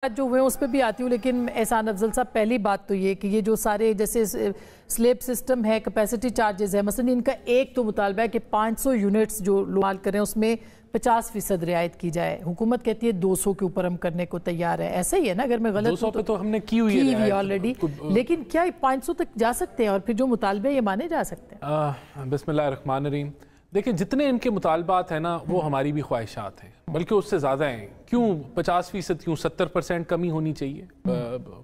جو ہوئے اس پہ بھی آتی ہوں، لیکن احسان افضل صاحب پہلی بات تو یہ کہ یہ جو سارے جیسے سلیب سسٹم ہے، کیپیسٹی چارجز ہے، مثلا ان کا ایک تو مطالبہ ہے کہ 500 یونٹس جو لوال کریں اس میں 50% رعایت کی جائے. حکومت کہتی ہے 200 کے اوپر ہم کرنے کو تیار ہے. ایسا ہی ہے نا؟ اگر میں غلط 200 پہ تو ہم نے کی ہوئی ہے آلریڈی، لیکن کیا 500 تک جا سکتے ہیں اور پھر جو مطالبے یہ مانے جا سکتے ہیں؟ بسم اللہ الرحمن الرحیم. دیکھیں جتنے ان کے مطالبات ہیں نا وہ ہماری بھی خواہشات ہیں، بلکہ اس سے زیادہ ہیں. کیوں 50%، کیوں 70% کمی ہونی چاہیے؟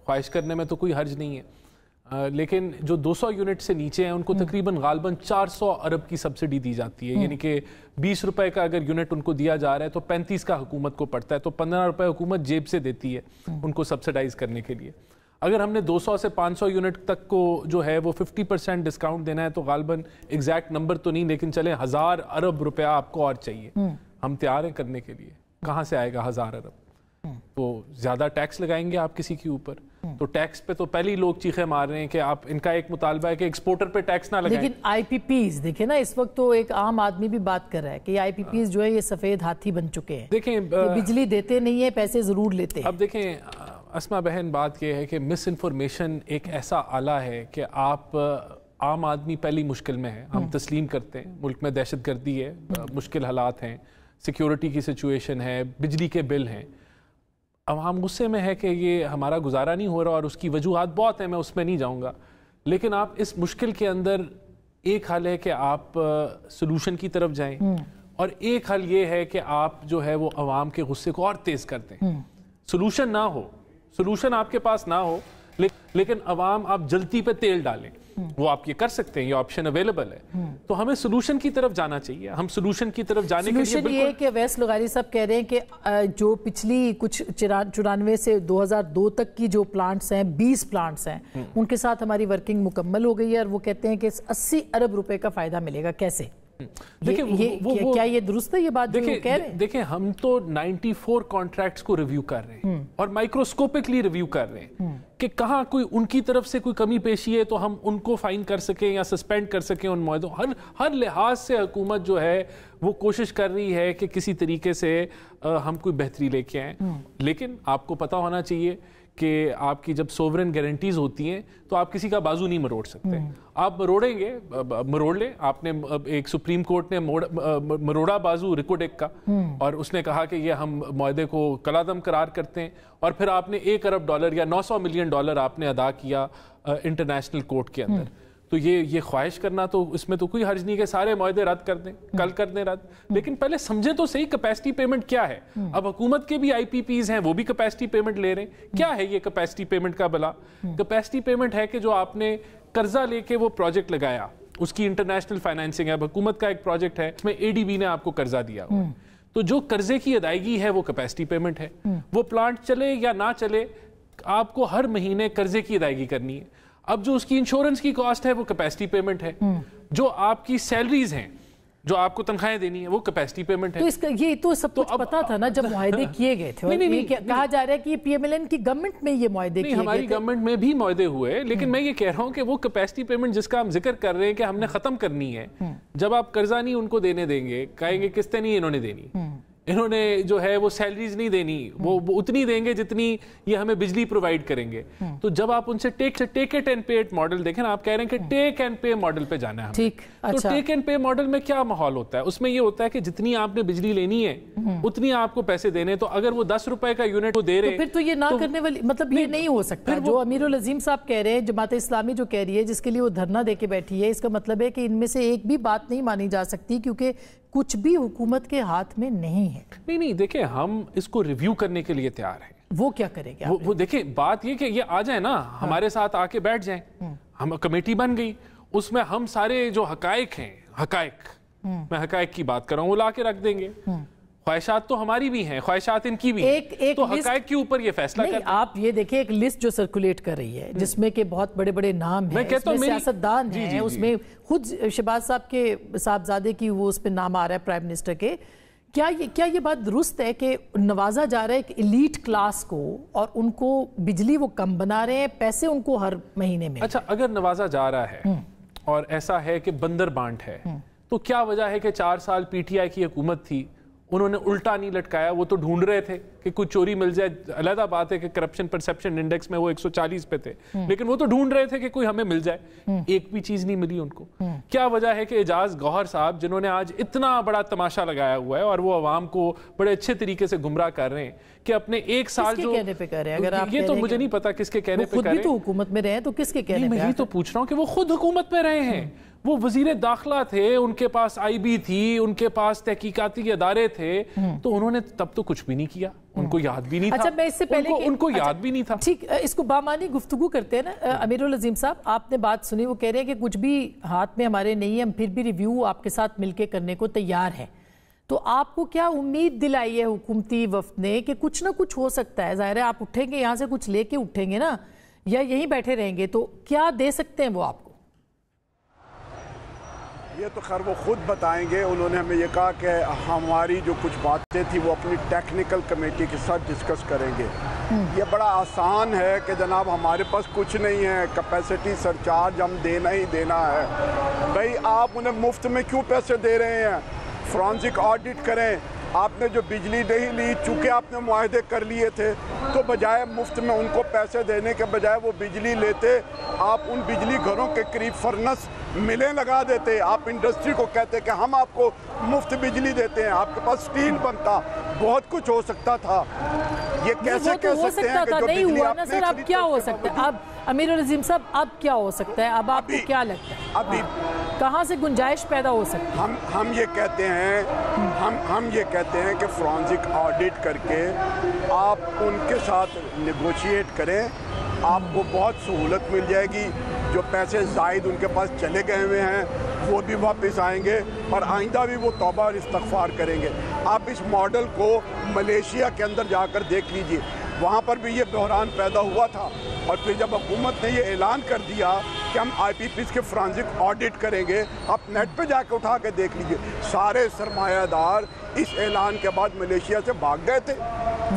خواہش کرنے میں تو کوئی حرج نہیں ہے، لیکن جو 200 یونٹ سے نیچے ہیں ان کو تقریباً غالباً 400 ارب کی سبسڈی دی جاتی ہے. یعنی کہ 20 روپے کا اگر یونٹ ان کو دیا جا رہا ہے تو 35 کا حکومت کو پڑتا ہے، تو 15 روپے حکومت جیب سے دیتی ہے ان کو سبسڈائز کرنے کے لیے. اگر ہم نے 200 سے 500 یونٹ تک کو جو ہے وہ 50% ڈسکاؤنٹ دینا ہے تو غالباً ایگزیکٹ نمبر تو نہیں، لیکن چلیں 1000 ارب روپیہ آپ کو اور چاہیے. ہم تیار ہیں کرنے کے لیے. کہاں سے آئے گا 1000 ارب؟ تو زیادہ ٹیکس لگائیں گے آپ کسی کے اوپر، تو ٹیکس پہ تو پہلے لوگ چیخے مار رہے ہیں کہ آپ ان کا ایک مطالبہ ہے کہ ایکسپورٹر پہ ٹیکس نہ لگائیں. لیکن آئی پی پیز دیکھیں نا، اس وقت تو ایک عام آدمی بھی بات کر رہا ہے کہ یہ آئی پی پیز جو ہے یہ سفید ہاتھی بن چکے ہیں. دیکھیں بجلی دیتے نہیں ہیں، پیسے ضرور لیتے ہیں. اب دیکھیں اسما بہن، بات یہ ہے کہ مس انفارمیشن ایک ایسا آلہ ہے کہ آپ عام آدمی پہلی مشکل میں ہے. ہم تسلیم کرتے ہیں ملک میں دہشت گردی ہے، مشکل حالات ہیں، سیکیورٹی کی سچویشن ہے، بجلی کے بل ہیں. عوام غصے میں ہے کہ یہ ہمارا گزارا نہیں ہو رہا، اور اس کی وجوہات بہت ہیں، میں اس میں نہیں جاؤں گا. لیکن آپ اس مشکل کے اندر ایک حل ہے کہ آپ سلوشن کی طرف جائیں، اور ایک حل یہ ہے کہ آپ جو ہے وہ عوام کے غصے کو اور تیز کر دیں. سلوشن نہ ہو، سلوشن آپ کے پاس نہ ہو، لیکن عوام آپ جلتی پہ تیل ڈالیں، وہ آپ یہ کر سکتے ہیں، یہ آپشن اویلیبل ہے. تو ہمیں سلوشن کی طرف جانا چاہیے. ہم سلوشن کی طرف جانے کے لیے سلوشن یہ ہے کہ ویس لغاری صاحب کہہ رہے ہیں کہ جو پچھلی کچھ 94 سے 2002 تک کی جو پلانٹس ہیں، 20 پلانٹس ہیں، ان کے ساتھ ہماری ورکنگ مکمل ہو گئی ہے، اور وہ کہتے ہیں کہ 80 ارب روپے کا فائدہ ملے گا. کیسے؟ کیا یہ درست ہے یہ بات جو کہہ رہے ہیں؟ دیکھیں ہم تو 94 کانٹریکٹس کو ریویو کر رہے ہیں، اور مائکروسکوپکلی ریویو کر رہے ہیں کہ کہاں کوئی ان کی طرف سے کوئی کمی پیشی ہے تو ہم ان کو فائن کر سکیں یا سسپینڈ کر سکیں ان معاہدوں. ہر لحاظ سے حکومت جو ہے وہ کوشش کر رہی ہے کہ کسی طریقے سے ہم کوئی بہتری لے کے آئیں. لیکن آپ کو پتہ ہونا چاہیے کہ آپ کی جب سوورن گارنٹیز ہوتی ہیں تو آپ کسی کا بازو نہیں مروڑ سکتے. آپ مروڑیں گے، مروڑ لیں. آپ نے ایک سپریم کورٹ نے مروڑا بازو ریکوڈیک کا، اور اس نے کہا کہ یہ ہم معاہدے کو کالعدم قرار کرتے ہیں، اور پھر آپ نے $1 ارب یا $900 ملین آپ نے ادا کیا انٹرنیشنل کورٹ کے اندر. تو یہ خواہش کرنا تو اس میں تو کوئی حرج نہیں کہ سارے معاہدے رد کر دیں، کل کر دیں رد. لیکن پہلے سمجھے تو صحیح کیپیسٹی پیمنٹ کیا ہے. اب حکومت کے بھی آئی پی پیز ہیں، وہ بھی کیپیسٹی پیمنٹ لے رہے ہیں. کیا ہے یہ کیپیسٹی پیمنٹ کا بلا؟ کیپیسٹی پیمنٹ ہے کہ جو آپ نے قرضہ لے کے وہ پروجیکٹ لگایا، اس کی انٹرنیشنل فائنینسنگ ہے. اب حکومت کا ایک پروجیکٹ ہے، اس میں اے ڈی بی نے آپ کو قرضہ دیا ہوا ہے، تو جو قرضے کی ادائیگی ہے وہ کیپیسٹی پیمنٹ ہے. وہ پلانٹ چلے یا نہ چلے، آپ کو ہر مہینے قرضے کی ادائیگی کرنی ہے. اب جو اس کی انشورنس کی کاسٹ ہے وہ کیپیسٹی پیمنٹ ہے. جو آپ کی سیلریز ہیں، جو آپ کو تنخواہیں دینی ہیں، وہ کیپیسٹی پیمنٹ ہے. تو اس کا یہ تو سب کچھ پتا تھا نا جب معاہدے کیے گئے تھے. کہا جا رہا ہے کہ پی ایم ایل این کی گورنمنٹ میں یہ معاہدے کیے گئے تھے. ہماری گورنمنٹ میں بھی معاہدے ہوئے، لیکن میں یہ کہہ رہا ہوں کہ وہ کیپیسٹی پیمنٹ جس کا ہم ذکر کر رہے ہیں کہ ہم نے ختم کرنی ہے، جب آپ قرضہ نہیں ان کو دینے دیں گے، کہیں گے قسطیں نہیں انہوں نے دینی، انہوں نے جو ہے وہ سیلریز نہیں دینی، وہ اتنی دیں گے جتنی یہ ہمیں بجلی پرووائڈ کریں گے. تو جب آپ ان سے take it and pay it model دیکھیں نا، آپ کہہ رہے ہیں کہ ٹیک اینڈ پے ماڈل پہ جانا ہے ہمیں. تو ٹیک اینڈ پے ماڈل میں کیا ماحول ہوتا ہے؟ اس میں یہ ہوتا ہے کہ جتنی آپ نے بجلی لینی ہے اتنی آپ کو پیسے دینے. تو اگر وہ 10 روپے کا یونٹ وہ دے رہے ہیں، پھر تو یہ نہ کرنے والی مطلب یہ نہیں ہو سکتا. جو امیر العظیم صاحب کہہ رہے ہیں، جماعت اسلامی جو کہہ رہی ہے، جس کے لیے وہ دھرنا دے کے بیٹھی ہے، اس کا مطلب ہے کہ ان میں سے ایک بھی بات نہیں مانی جا سکتی، کیونکہ کچھ بھی حکومت کے ہاتھ میں نہیں ہے. نہیں دیکھیں ہم اس کو ریویو کرنے کے لیے تیار ہیں. وہ کیا کرے گا؟ وہ دیکھیں بات یہ کہ یہ آ جائیں نا ہمارے ساتھ، آ کے بیٹھ جائیں. ہم کمیٹی بن گئی، اس میں ہم سارے جو حقائق ہیں، میں حقائق کی بات کر رہا ہوں، وہ لا کے رکھ دیں گے. خواہشات تو ہماری بھی ہیں، خواہشات ان کی بھی ہیں، تو حقائق کے اوپر یہ فیصلہ کریں. آپ یہ دیکھیں ایک لسٹ جو سرکولیٹ کر رہی ہے، جس میں کہ بہت بڑے بڑے نام ہیں، اس میں سیاستدان ہیں، اس میں خود شہباز صاحب کے صاحبزادے کی وہ اس پہ نام آ رہا ہے پرائم منسٹر کے. کیا یہ بات درست ہے کہ نوازا جا رہا ہے ایک ایلیٹ کلاس کو، اور ان کو بجلی وہ کم بنا رہے ہیں، پیسے ان کو ہر مہینے میں؟ اچھا، اگر نوازا جا رہا ہے اور ایسا ہے کہ بندر بانٹ ہے، تو کیا وجہ ہے کہ 4 سال پی ٹی آئی کی حکومت تھی، انہوں نے الٹا نہیں لٹکایا. وہ تو ڈھونڈ رہے تھے کہ کوئی چوری مل جائے. علیحدہ بات ہے کہ کرپشن پرسپشن انڈیکس میں وہ 140 پہ تھے, لیکن وہ تو ڈھونڈ رہے تھے کہ کوئی ہمیں مل جائے. ایک بھی چیز نہیں ملی ان کو. کیا وجہ ہے کہ اعجاز گوہر صاحب, جنہوں نے آج اتنا بڑا تماشا لگایا ہوا ہے اور وہ عوام کو بڑے اچھے طریقے سے گمراہ کر رہے ہیں, کہ اپنے ایک سال جو یہ تو مجھے نہیں پتا کس کے کہنے پہ کر رہے ہیں. تو حکومت میں رہے تو کس کے کہنے پہ؟ میں یہی تو پوچھ رہا ہوں کہ وہ خود حکومت میں رہے ہیں. وہ وزیر داخلہ تھے, ان کے پاس آئی بی تھی, ان کے پاس تحقیقاتی ادارے تھے, تو انہوں نے تب تو کچھ بھی نہیں کیا. ان کو یاد بھی نہیں تھا. اچھا, میں اس سے پہلے ان کو یاد بھی نہیں تھا. ٹھیک, اس کو بامانی گفتگو کرتے ہیں نا. امیر العظیم صاحب, آپ نے بات سنی, وہ کہہ رہے ہیں کہ کچھ بھی ہاتھ میں ہمارے نہیں ہے, ہم پھر بھی ریویو آپ کے ساتھ مل کے کرنے کو تیار ہیں. تو آپ کو کیا امید دلائی ہے حکومتی وفد نے کہ کچھ نہ کچھ ہو سکتا ہے؟ ظاہر ہے آپ اٹھیں گے یہاں سے, کچھ لے کے اٹھیں گے نا, یا یہیں بیٹھے رہیں گے, تو کیا دے سکتے ہیں وہ آپ کو؟ یہ تو خیر وہ خود بتائیں گے. انہوں نے ہمیں یہ کہا کہ ہماری جو کچھ باتیں تھی وہ اپنی ٹیکنیکل کمیٹی کے ساتھ ڈسکس کریں گے. یہ بڑا آسان ہے کہ جناب ہمارے پاس کچھ نہیں ہے, کیپیسٹی سرچارج ہم دینا ہی دینا ہے. بھائی آپ انہیں مفت میں کیوں پیسے دے رہے ہیں؟ فرانسک آڈٹ کریں. آپ نے جو بجلی نہیں لی, چونکہ آپ نے معاہدے کر لیے تھے, تو بجائے مفت میں ان کو پیسے دینے کے بجائے وہ بجلی لیتے, آپ ان بجلی گھروں کے قریب فرنس ملیں لگا دیتے. آپ انڈسٹری کو کہتے کہ ہم آپ کو مفت بجلی دیتے ہیں, آپ کے پاس سٹیل بنتا, بہت کچھ ہو سکتا تھا. یہ کیسے کہہ سکتے ہیں کہ جو نہیں بجلی ہوا آپ نا نے سر؟ اب کیا ہو سکتا ہے؟ اب امیر العظیم صاحب, اب کیا ہو سکتا ہے؟ اب آپ کو کیا لگتا ہے ابھی کہاں سے گنجائش پیدا ہو سکتی ہے؟ ہم یہ کہتے ہیں, ہم یہ کہتے ہیں کہ فرانسک آڈٹ کر کے آپ ان کے ساتھ نیگوشیٹ کریں, آپ کو بہت سہولت مل جائے گی. جو پیسے زائد ان کے پاس چلے گئے ہوئے ہیں وہ بھی واپس آئیں گے, اور آئندہ بھی وہ توبہ اور استغفار کریں گے. آپ اس ماڈل کو ملیشیا کے اندر جا کر دیکھ لیجئے, وہاں پر بھی یہ بحران پیدا ہوا تھا, اور پھر جب حکومت نے یہ اعلان کر دیا کہ ہم آئی پی پیز کے فرانسک آڈٹ کریں گے, آپ نیٹ پہ جا کے اٹھا کے دیکھ لیجئے, سارے سرمایہ دار اس اعلان کے بعد ملیشیا سے بھاگ گئے تھے.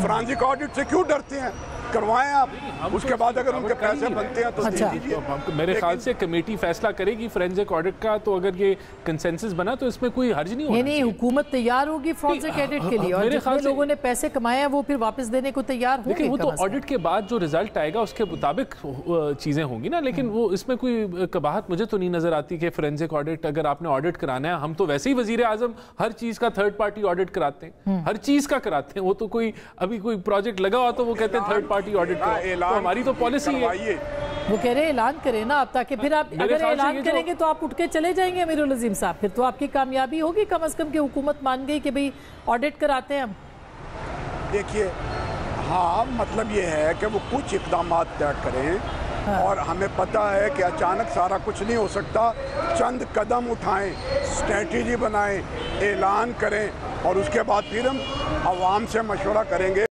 فرانسک آڈٹ سے کیوں ڈرتے ہیں؟ کروائیں آپ, اس کے بعد اگر ان کے پیسے بنتے ہیں تو دے دیجیے. میرے خیال سے کمیٹی فیصلہ کرے گی فرینزک آڈٹ کا, تو اگر یہ کنسنسس بنا تو اس میں کوئی حرج نہیں ہونا. نہیں, حکومت تیار ہوگی فرانسک آڈٹ کے لیے, اور جتنے لوگوں نے پیسے کمائے ہیں وہ پھر واپس دینے کو تیار ہوں گے. لیکن وہ تو آڈٹ کے بعد جو رزلٹ آئے گا اس کے مطابق چیزیں ہوں گی نا. لیکن وہ اس میں کوئی قباحت مجھے تو نہیں نظر آتی کہ فرینزک آڈٹ اگر آپ نے آڈٹ کرانا ہے, ہم تو ویسے ہی وزیر اعظم ہر چیز کا تھرڈ پارٹی آڈٹ کراتے ہیں, ہر چیز کا کراتے ہیں. وہ تو کوئی ابھی کوئی پروجیکٹ لگا ہوا تو وہ کہتے ہیں تھرڈ پارٹی آڈٹ کرو, تو ہماری تو پالیسی ہے. وہ کہہ رہے ہیں اعلان کریں نا آپ, تاکہ پھر آپ اگر اعلان کریں گے تو آپ اٹھ کے چلے جائیں گے امیر العظیم صاحب, پھر تو آپ کی کامیابی ہوگی کم از کم کہ حکومت مان گئی کہ بھئی آڈٹ کراتے ہیں ہم. دیکھیے, ہاں مطلب یہ ہے کہ وہ کچھ اقدامات طے کریں, اور ہمیں پتہ ہے کہ اچانک سارا کچھ نہیں ہو سکتا. چند قدم اٹھائیں, اسٹریٹجی بنائیں, اعلان کریں, اور اس کے بعد پھر ہم عوام سے مشورہ کریں گے.